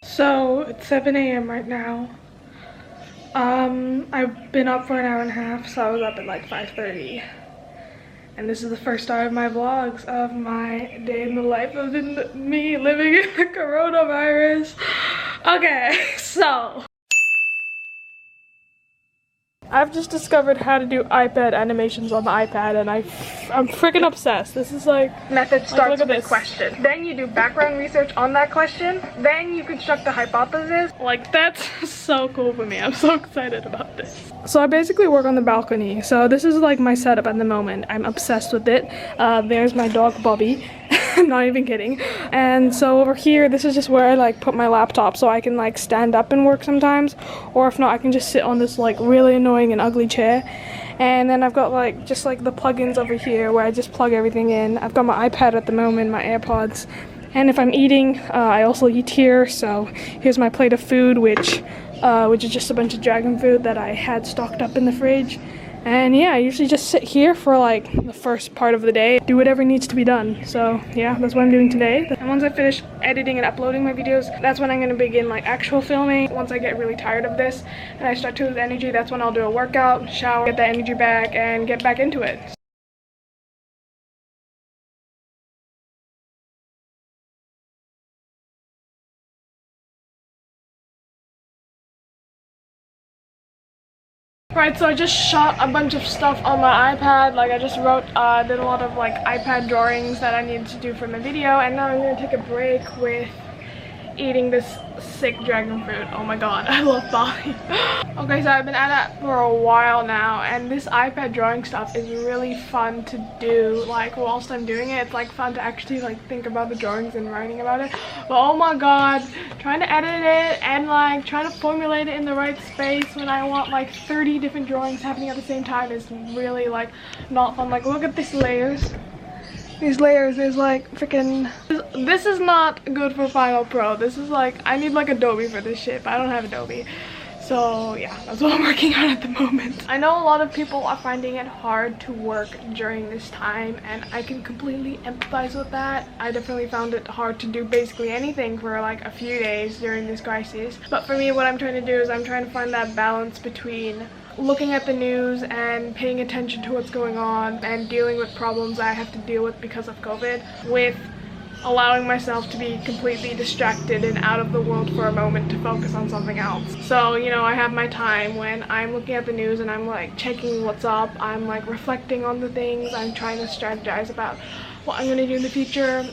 So it's 7 a.m. right now. I've been up for an hour and a half, so I was up at like 5:30. And this is the first start of my vlogs of my day in the life of me living in the coronavirus. Okay, so I've just discovered how to do iPad animations on the iPad, and I'm freaking obsessed. This is like method starts with a question. Then you do background research on that question. Then you construct a hypothesis. Like, that's so cool for me. I'm so excited about this. So I basically work on the balcony. So this is like my setup at the moment. I'm obsessed with it. There's my dog Bobby. I'm not even kidding. And so over here, this is just where I like put my laptop so I can like stand up and work sometimes, or if not, I can just sit on this like really annoying and ugly chair. And then I've got like just like the plugins over here where I just plug everything in. I've got my iPad at the moment, my AirPods, and if I'm eating, I also eat here. So here's my plate of food, which is just a bunch of dragon food that I had stocked up in the fridge. And yeah, I usually just sit here for like the first part of the day, do whatever needs to be done. So yeah, that's what I'm doing today. And once I finish editing and uploading my videos, that's when I'm going to begin like actual filming. Once I get really tired of this and I start to lose energy, that's when I'll do a workout, shower, get that energy back, and get back into it. Right, so I just shot a bunch of stuff on my iPad. Like I just did a lot of like iPad drawings that I needed to do for my video, and now I'm gonna take a break with eating this sick dragon fruit. Oh my god, I love Bali. Okay, so I've been at it for a while now, and this iPad drawing stuff is really fun to do. Like whilst I'm doing it, it's like fun to actually like think about the drawings and writing about it. But oh my god, trying to edit it and like trying to formulate it in the right space when I want like 30 different drawings happening at the same time is really like not fun. Like look at these layers. These layers, there's like freaking, this is not good for Final Pro. This is like, I need like Adobe for this shit, but I don't have Adobe. So yeah, that's what I'm working on at the moment. I know a lot of people are finding it hard to work during this time, and I can completely empathize with that. I definitely found it hard to do basically anything for like a few days during this crisis. But for me, what I'm trying to do is I'm trying to find that balance between looking at the news and paying attention to what's going on and dealing with problems I have to deal with because of COVID, with allowing myself to be completely distracted and out of the world for a moment to focus on something else. So, you know, I have my time when I'm looking at the news and I'm like checking what's up, I'm like reflecting on the things, I'm trying to strategize about what I'm going to do in the future.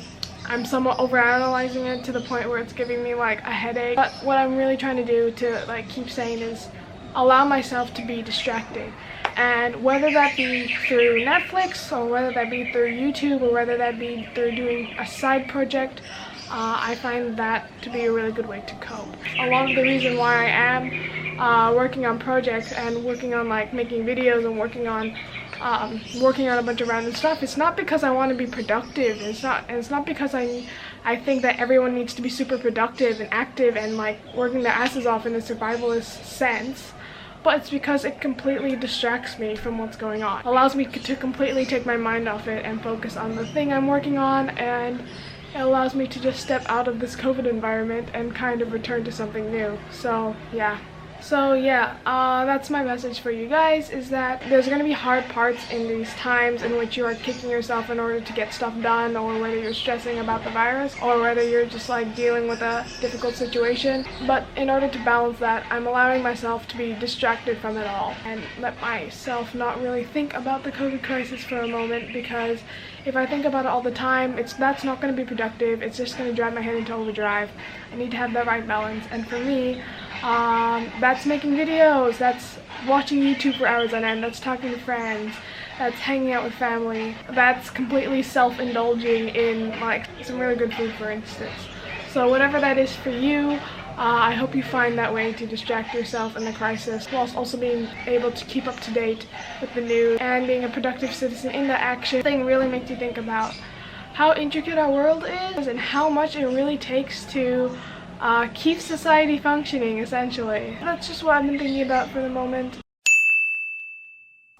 I'm somewhat overanalyzing it to the point where it's giving me like a headache. But what I'm really trying to do to like keep sane is allow myself to be distracted, and whether that be through Netflix or whether that be through YouTube or whether that be through doing a side project, I find that to be a really good way to cope. A lot of the reason why I am working on projects and working on like making videos and working on a bunch of random stuff, it's not because I want to be productive. It's not because I think that everyone needs to be super productive and active and like working their asses off in a survivalist sense. But it's because it completely distracts me from what's going on. It allows me to completely take my mind off it and focus on the thing I'm working on, and it allows me to just step out of this COVID environment and kind of return to something new. So yeah. That's my message for you guys, is that there's going to be hard parts in these times in which you are kicking yourself in order to get stuff done, or whether you're stressing about the virus, or whether you're just like dealing with a difficult situation. But in order to balance that, I'm allowing myself to be distracted from it all and let myself not really think about the COVID crisis for a moment, because if I think about it all the time, that's not going to be productive. It's just going to drive my head into overdrive. I need to have the right balance, and for me, that's making videos, that's watching YouTube for hours on end, that's talking to friends, that's hanging out with family, that's completely self-indulging in like some really good food, for instance. So whatever that is for you, I hope you find that way to distract yourself in the crisis, whilst also being able to keep up to date with the news and being a productive citizen in that action. Thing really makes you think about how intricate our world is and how much it really takes to keep society functioning, essentially. That's just what I've been thinking about for the moment.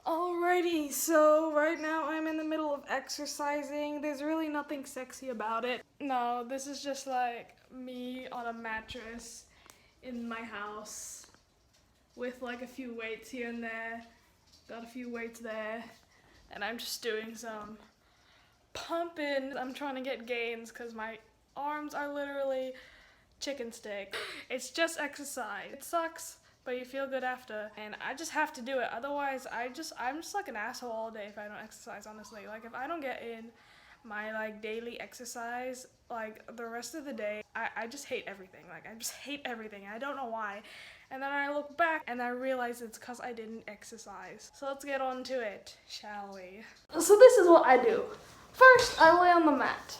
Alrighty, so right now I'm in the middle level of exercising. There's really nothing sexy about it. No, this is just like me on a mattress in my house with like a few weights here and there. Got a few weights there. And I'm just doing some pumping. I'm trying to get gains because my arms are literally chicken stick. It's just exercise. It sucks, but you feel good after. And I just have to do it. Otherwise, I'm just like an asshole all day if I don't exercise, honestly. Like if I don't get in my like daily exercise, like the rest of the day, I just hate everything. Like I just hate everything. I don't know why. And then I look back and I realize it's because I didn't exercise. So let's get on to it, shall we? So this is what I do. First, I lay on the mat.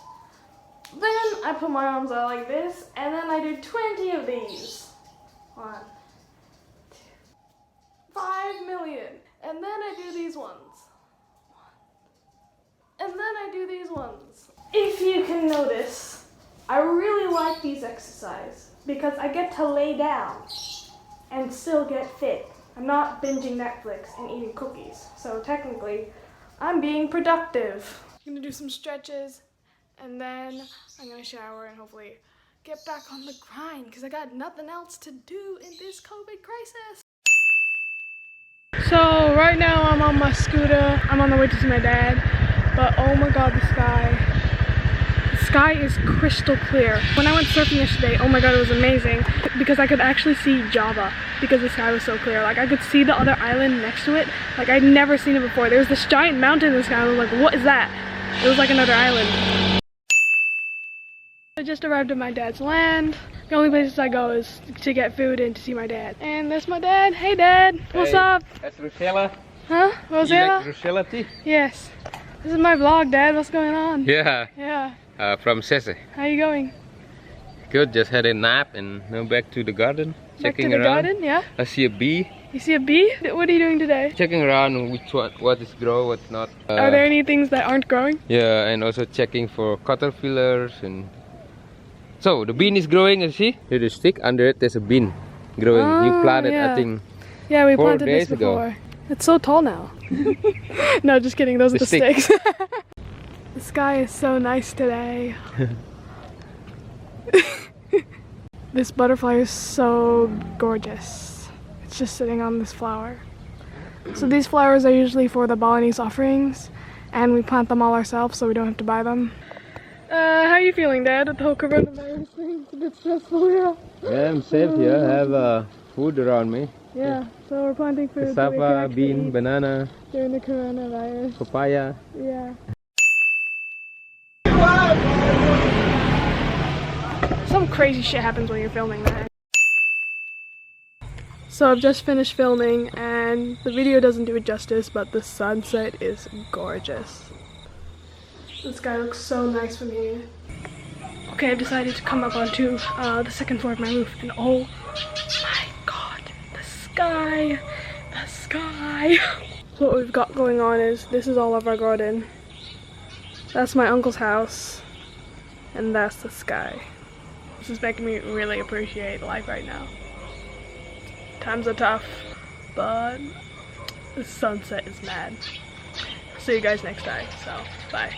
Then I put my arms out like this, and then I do 20 of these. 1, 2, 5 million. And then I do these ones. 1. And then I do these ones. If you can notice, I really like these exercises because I get to lay down and still get fit. I'm not binging Netflix and eating cookies. So technically, I'm being productive. I'm gonna do some stretches and then I'm gonna shower and hopefully get back on the grind because I got nothing else to do in this COVID crisis. So right now I'm on my scooter. I'm on the way to see my dad, but oh my god, the sky is crystal clear. When I went surfing yesterday, oh my god, it was amazing because I could actually see Java because the sky was so clear. Like I could see the other island next to it. Like I'd never seen it before. There was this giant mountain in the sky. I was like, what is that? It was like another island. I just arrived at my dad's land. The only places I go is to get food and to see my dad. And that's my dad. Hey dad, what's up? That's Rochella. Huh? Rosella? You like Rochella tea? Yes. This is my vlog, Dad. What's going on? Yeah. Yeah. From Sese. How you going? Good, just had a nap and now back to the garden. Back checking to the around. garden, yeah? I see a bee. You see a bee? What are you doing today? Checking around what is grow, what's not. Are there any things that aren't growing? Yeah, and also checking for caterpillars and... So, the bean is growing, you see? There's a stick, under it there's a bean growing. Oh, You planted, yeah. I think, Yeah, we 4 planted this days ago. before. It's so tall now. No, just kidding. Those are the sticks. The sky is so nice today. This butterfly is so gorgeous. It's just sitting on this flower. So these flowers are usually for the Balinese offerings, and we plant them all ourselves so we don't have to buy them. How are you feeling, Dad, with the whole coronavirus thing? It's a bit stressful, yeah? Yeah, I'm safe here. I have food around me. Yeah, so we're planting food. Cassava, bean, banana, during the coronavirus. papaya. Yeah. Some crazy shit happens when you're filming that. So I've just finished filming and the video doesn't do it justice, but the sunset is gorgeous. The sky looks so nice from here. Okay, I've decided to come up onto the second floor of my roof and oh my god, the sky! The sky! So what we've got going on is, this is all of our garden. That's my uncle's house. And that's the sky. This is making me really appreciate life right now. Times are tough, but the sunset is mad. See you guys next time, so bye.